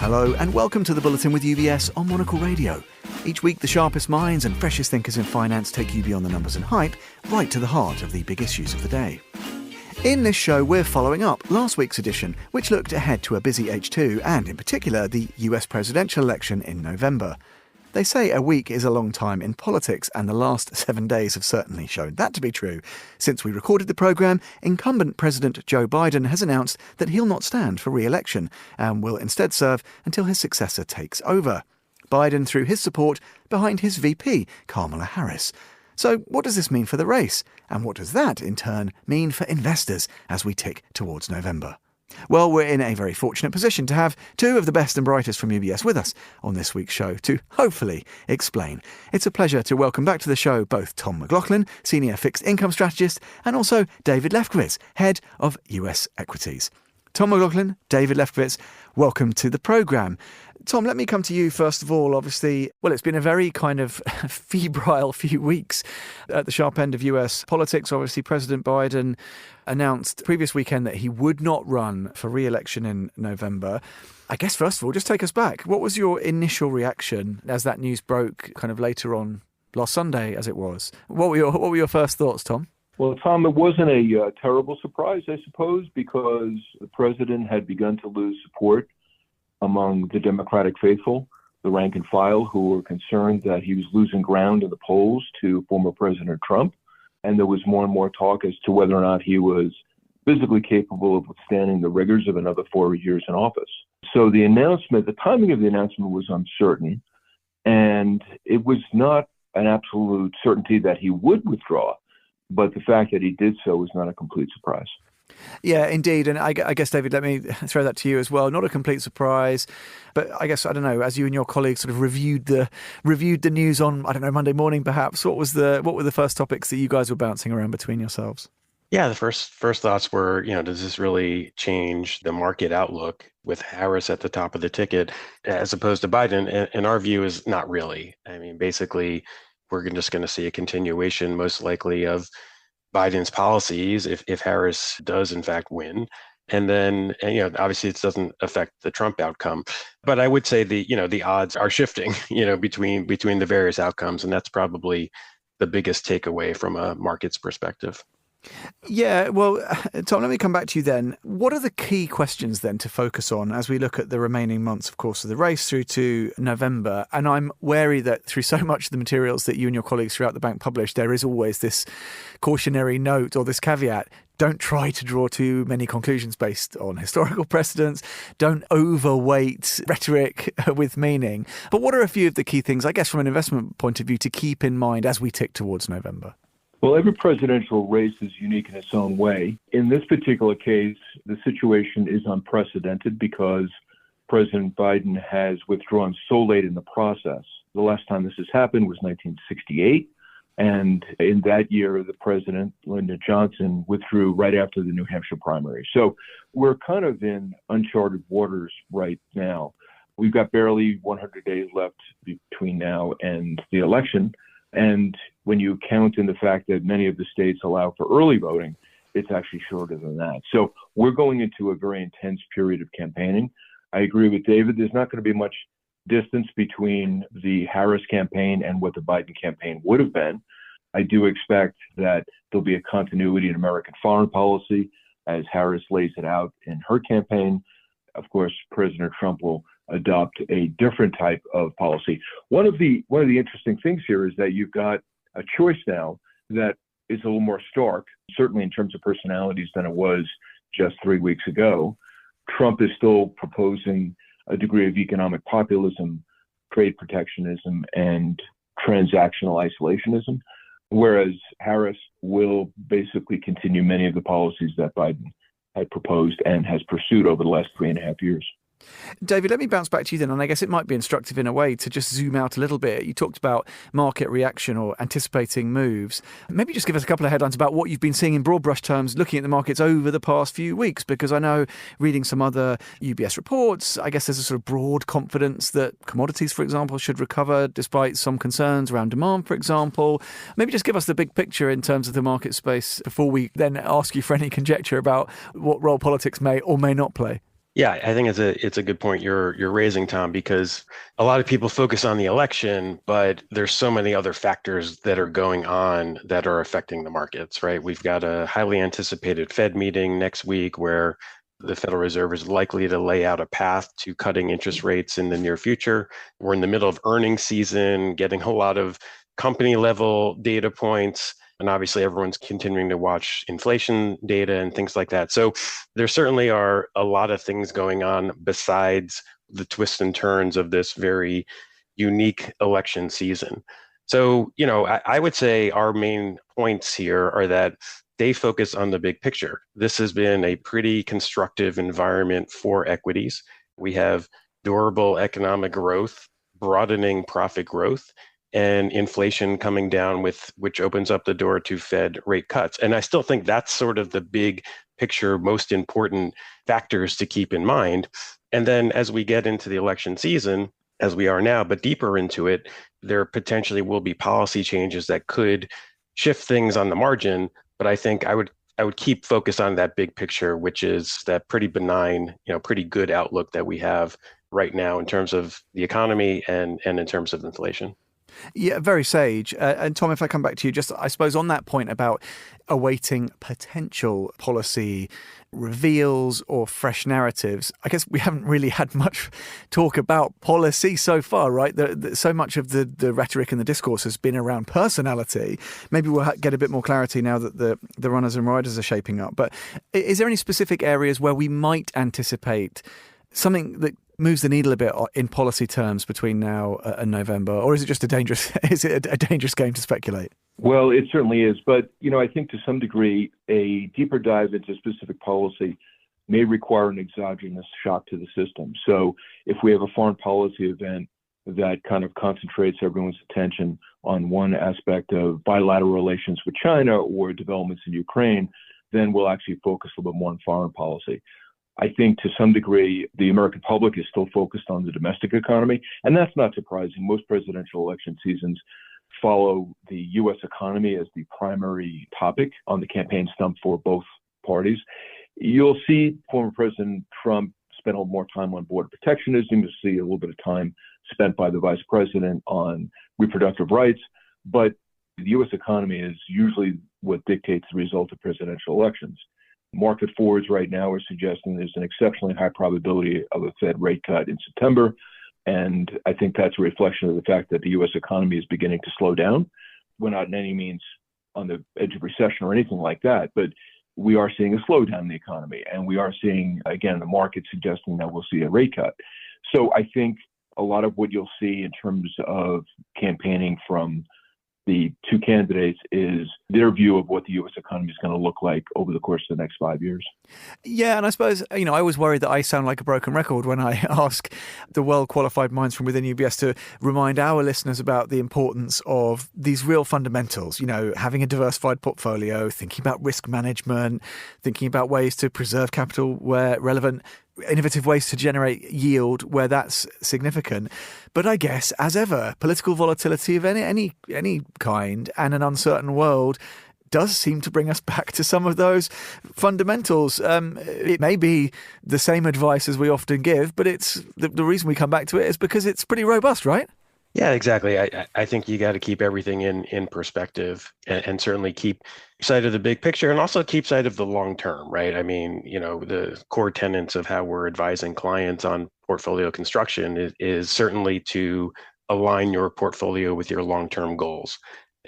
Hello and welcome to the Bulletin with UBS on Monocle Radio. Each week the sharpest minds and freshest thinkers in finance take you beyond the numbers and hype, right to the heart of the big issues of the day. In this show we're following up last week's edition, which looked ahead to a busy H2 and in particular the US presidential election in November. They say a week is a long time in politics, and the last 7 days have certainly shown that to be true. Since we recorded the programme, incumbent President Joe Biden has announced that he'll not stand for re-election and will instead serve until his successor takes over. Biden threw his support behind his VP, Kamala Harris. So what does this mean for the race? And what does that, in turn, mean for investors as we tick towards November? Well, we're in a very fortunate position to have two of the best and brightest from UBS with us on this week's show to hopefully explain. It's a pleasure to welcome back to the show both Tom McLoughlin, Senior Fixed Income Strategist, and also David Lefkowitz, Head of US Equities. Tom McLoughlin, David Lefkowitz, welcome to the programme. Tom, let me come to you first of all. Obviously, well, it's been a very kind of febrile few weeks at the sharp end of US politics. Obviously, President Biden announced previous weekend that he would not run for re-election in November. I guess, first of all, just take us back. What was your initial reaction as that news broke kind of later on last Sunday, as it was? What were your first thoughts, Tom? Well, Tom, it wasn't a terrible surprise, I suppose, because the president had begun to lose support among the Democratic faithful, the rank and file, who were concerned that he was losing ground in the polls to former President Trump. And there was more and more talk as to whether or not he was physically capable of withstanding the rigors of another 4 years in office. So the timing of the announcement was uncertain, and it was not an absolute certainty that he would withdraw. But the fact that he did so was not a complete surprise. Yeah, indeed. And I guess, David, let me throw that to you as well. Not a complete surprise, but I guess, I don't know, as you and your colleagues sort of reviewed the news on, I don't know, Monday morning perhaps, what were the first topics that you guys were bouncing around between yourselves? Yeah, the first thoughts were, does this really change the market outlook with Harris at the top of the ticket as opposed to Biden? And our view is not really. I mean, basically, we're just going to see a continuation, most likely, of Biden's policies if Harris does in fact win. And then, obviously it doesn't affect the Trump outcome, but I would say the odds are shifting, between the various outcomes. And that's probably the biggest takeaway from a market's perspective. Yeah, well, Tom, let me come back to you then. What are the key questions then to focus on as we look at the remaining months, of course, of the race through to November? And I'm wary that through so much of the materials that you and your colleagues throughout the bank publish, there is always this cautionary note or this caveat. Don't try to draw too many conclusions based on historical precedents. Don't overweight rhetoric with meaning. But what are a few of the key things, I guess, from an investment point of view, to keep in mind as we tick towards November? Well, every presidential race is unique in its own way. In this particular case, the situation is unprecedented because President Biden has withdrawn so late in the process. The last time this has happened was 1968. And in that year, the president, Lyndon Johnson, withdrew right after the New Hampshire primary. So we're kind of in uncharted waters right now. We've got barely 100 days left between now and the election. And when you count in the fact that many of the states allow for early voting, it's actually shorter than that. So we're going into a very intense period of campaigning. I agree with David. There's not going to be much distance between the Harris campaign and what the Biden campaign would have been. I do expect that there'll be a continuity in American foreign policy as Harris lays it out in her campaign. Of course, President Trump will adopt a different type of policy. One of the interesting things here is that you've got a choice now that is a little more stark, certainly in terms of personalities, than it was just 3 weeks ago. Trump is still proposing a degree of economic populism, trade protectionism, and transactional isolationism, whereas Harris will basically continue many of the policies that Biden had proposed and has pursued over the last 3.5 years. David, let me bounce back to you then, and I guess it might be instructive in a way to just zoom out a little bit. You talked about market reaction or anticipating moves. Maybe just give us a couple of headlines about what you've been seeing in broad brush terms, looking at the markets over the past few weeks, because I know reading some other UBS reports, I guess there's a sort of broad confidence that commodities, for example, should recover despite some concerns around demand, for example. Maybe just give us the big picture in terms of the market space before we then ask you for any conjecture about what role politics may or may not play. Yeah, I think it's a good point you're raising, Tom, because a lot of people focus on the election, but there's so many other factors that are going on that are affecting the markets, right? We've got a highly anticipated Fed meeting next week where the Federal Reserve is likely to lay out a path to cutting interest rates in the near future. We're in the middle of earnings season, getting a lot of company level data points. And obviously, everyone's continuing to watch inflation data and things like that. So there certainly are a lot of things going on besides the twists and turns of this very unique election season. So, I would say our main points here are that they focus on the big picture. This has been a pretty constructive environment for equities. We have durable economic growth, broadening profit growth, and inflation coming down, which opens up the door to Fed rate cuts. And I still think that's sort of the big picture, most important factors to keep in mind. And then as we get into the election season, as we are now, but deeper into it, there potentially will be policy changes that could shift things on the margin. But I think I would keep focus on that big picture, which is that pretty benign, pretty good outlook that we have right now in terms of the economy and in terms of inflation. Yeah, very sage. And Tom, if I come back to you, just I suppose on that point about awaiting potential policy reveals or fresh narratives, I guess we haven't really had much talk about policy so far, right? So much of the rhetoric and the discourse has been around personality. Maybe we'll get a bit more clarity now that the runners and riders are shaping up. But is there any specific areas where we might anticipate something that moves the needle a bit in policy terms between now and November, or is it just a dangerous game to speculate? Well, it certainly is. But, I think to some degree, a deeper dive into specific policy may require an exogenous shock to the system. So if we have a foreign policy event that kind of concentrates everyone's attention on one aspect of bilateral relations with China or developments in Ukraine, then we'll actually focus a little bit more on foreign policy. I think to some degree, the American public is still focused on the domestic economy, and that's not surprising. Most presidential election seasons follow the U.S. economy as the primary topic on the campaign stump for both parties. You'll see former President Trump spend a little more time on border protectionism. You'll see a little bit of time spent by the vice president on reproductive rights, but the U.S. economy is usually what dictates the result of presidential elections. Market forwards right now are suggesting there's an exceptionally high probability of a Fed rate cut in September. And I think that's a reflection of the fact that the U.S. economy is beginning to slow down. We're not in any means on the edge of recession or anything like that, but we are seeing a slowdown in the economy. And we are seeing, again, the market suggesting that we'll see a rate cut. So I think a lot of what you'll see in terms of campaigning from the two candidates is their view of what the U.S. economy is going to look like over the course of the next 5 years. Yeah, and I suppose, I always worry that I sound like a broken record when I ask the well-qualified minds from within UBS to remind our listeners about the importance of these real fundamentals, having a diversified portfolio, thinking about risk management, thinking about ways to preserve capital where relevant, innovative ways to generate yield where that's significant. But I guess, as ever, political volatility of any kind and an uncertain world does seem to bring us back to some of those fundamentals. It may be the same advice as we often give, but it's the reason we come back to it is because it's pretty robust, right? Yeah, exactly. I think you got to keep everything in perspective and certainly keep sight of the big picture and also keep sight of the long term, right? I mean, the core tenets of how we're advising clients on portfolio construction is certainly to align your portfolio with your long-term goals.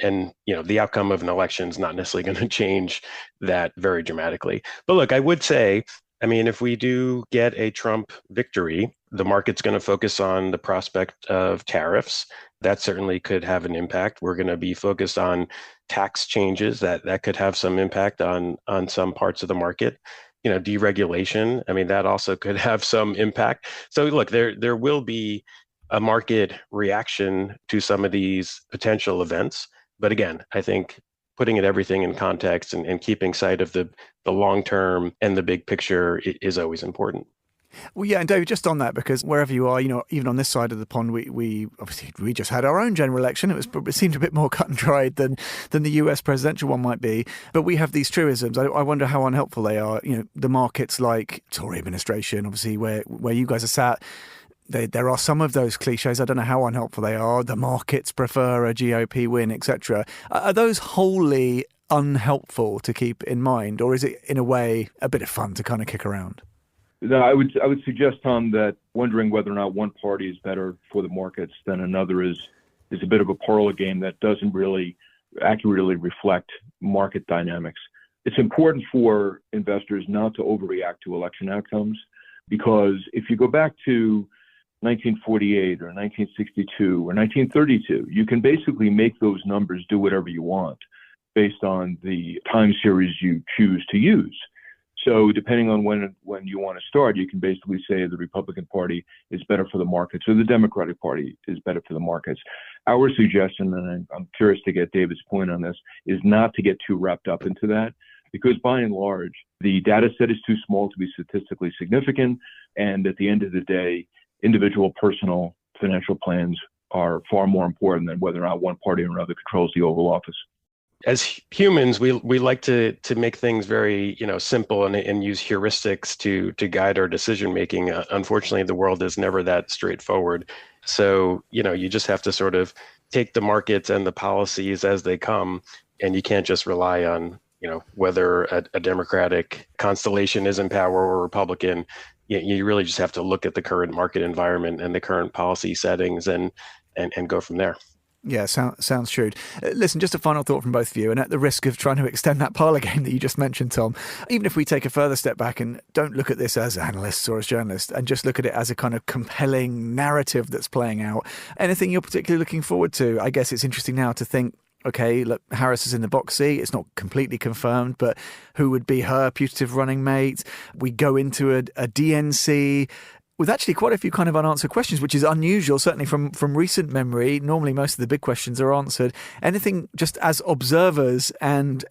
And, the outcome of an election is not necessarily going to change that very dramatically. But look, I would say, if we do get a Trump victory, the market's going to focus on the prospect of tariffs. That certainly could have an impact. We're going to be focused on tax changes that could have some impact on some parts of the market. Deregulation, that also could have some impact. So look, there will be a market reaction to some of these potential events. But again, I think putting everything in context and keeping sight of the long term and the big picture is always important. Well, yeah, and David, just on that, because wherever you are, even on this side of the pond, we obviously we just had our own general election. It seemed a bit more cut and dried than the US presidential one might be. But we have these truisms. I wonder how unhelpful they are. The markets like Tory administration, obviously, where you guys are sat. There are some of those cliches. I don't know how unhelpful they are. The markets prefer a GOP win, etc. Are those wholly unhelpful to keep in mind, or is it in a way a bit of fun to kind of kick around? No, I would suggest, Tom, that wondering whether or not one party is better for the markets than another is a bit of a parlor game that doesn't really accurately reflect market dynamics. It's important for investors not to overreact to election outcomes, because if you go back to 1948 or 1962 or 1932, you can basically make those numbers do whatever you want based on the time series you choose to use. So depending on when you want to start, you can basically say the Republican Party is better for the markets or the Democratic Party is better for the markets. Our suggestion, and I'm curious to get David's point on this, is not to get too wrapped up into that, because by and large, the data set is too small to be statistically significant. And at the end of the day, individual personal financial plans are far more important than whether or not one party or another controls the Oval Office. As humans, we like to make things very simple and use heuristics to guide our decision making. Unfortunately, the world is never that straightforward. So you just have to sort of take the markets and the policies as they come, and you can't just rely on whether a Democratic constellation is in power or Republican. You really just have to look at the current market environment and the current policy settings and go from there. Yeah, sounds shrewd. Listen, just a final thought from both of you, and at the risk of trying to extend that parlour game that you just mentioned, Tom, even if we take a further step back and don't look at this as analysts or as journalists and just look at it as a kind of compelling narrative that's playing out, anything you're particularly looking forward to? I guess it's interesting now to think, okay, look, Harris is in the box seat. It's not completely confirmed, but who would be her putative running mate? We go into a DNC with actually quite a few kind of unanswered questions, which is unusual, certainly from recent memory. Normally, most of the big questions are answered. Anything just as observers and,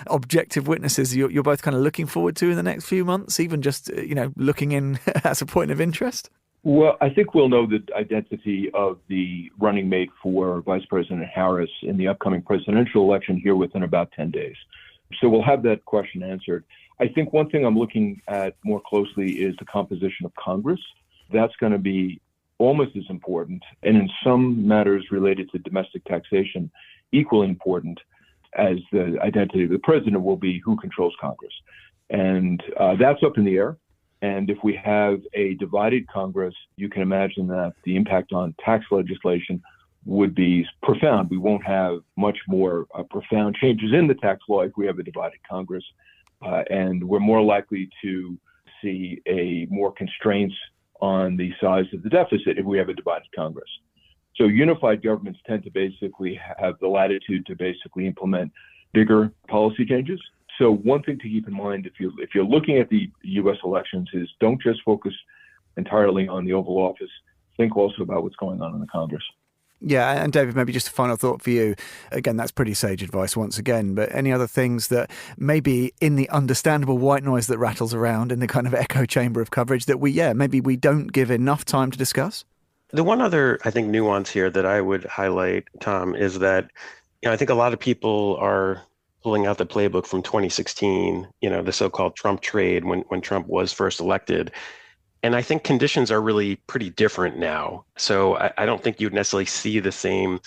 objective witnesses you're both kind of looking forward to in the next few months, even just, looking in as a point of interest? Well, I think we'll know the identity of the running mate for Vice President Harris in the upcoming presidential election here within about 10 days. So we'll have that question answered. I think one thing I'm looking at more closely is the composition of Congress. That's going to be almost as important, and in some matters related to domestic taxation, equally important as the identity of the president will be who controls Congress. And that's up in the air. And if we have a divided Congress, you can imagine that the impact on tax legislation would be profound. We won't have much more profound changes in the tax law if we have a divided Congress. And we're more likely to see more constraints on the size of the deficit if we have a divided Congress. So unified governments tend to basically have the latitude to basically implement bigger policy changes. So one thing to keep in mind if you're looking at the U.S. elections is don't just focus entirely on the Oval Office. Think also about what's going on in the Congress. Yeah, and David, maybe just a final thought for you. Again, that's pretty sage advice once again, but any other things that maybe in the understandable white noise that rattles around in the kind of echo chamber of coverage that maybe we don't give enough time to discuss? The one other, I think, nuance here that I would highlight, Tom, is that, I think a lot of people are pulling out the playbook from 2016, the so-called Trump trade when Trump was first elected. And I think conditions are really pretty different now. So I don't think you'd necessarily see the same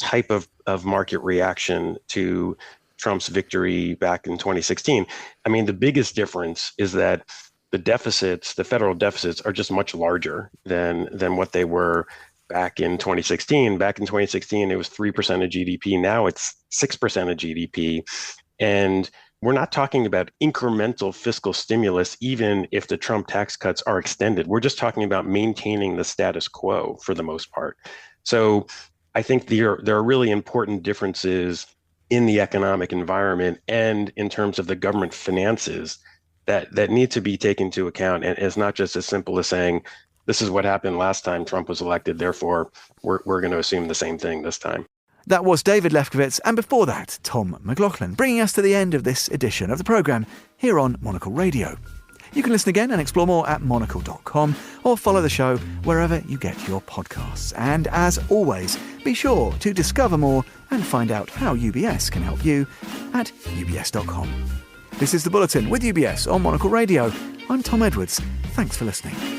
type of market reaction to Trump's victory back in 2016. I mean, the biggest difference is that the federal deficits are just much larger than what they were back in 2016. Back in 2016, it was 3% of GDP. Now it's 6% of GDP. And we're not talking about incremental fiscal stimulus, even if the Trump tax cuts are extended. We're just talking about maintaining the status quo for the most part. So I think there are really important differences in the economic environment and in terms of the government finances that need to be taken into account. And it's not just as simple as saying, this is what happened last time Trump was elected, therefore we're going to assume the same thing this time. That was David Lefkowitz, and before that, Tom McLoughlin, bringing us to the end of this edition of the programme here on Monocle Radio. You can listen again and explore more at monocle.com or follow the show wherever you get your podcasts. And as always, be sure to discover more and find out how UBS can help you at ubs.com. This is The Bulletin with UBS on Monocle Radio. I'm Tom Edwards. Thanks for listening.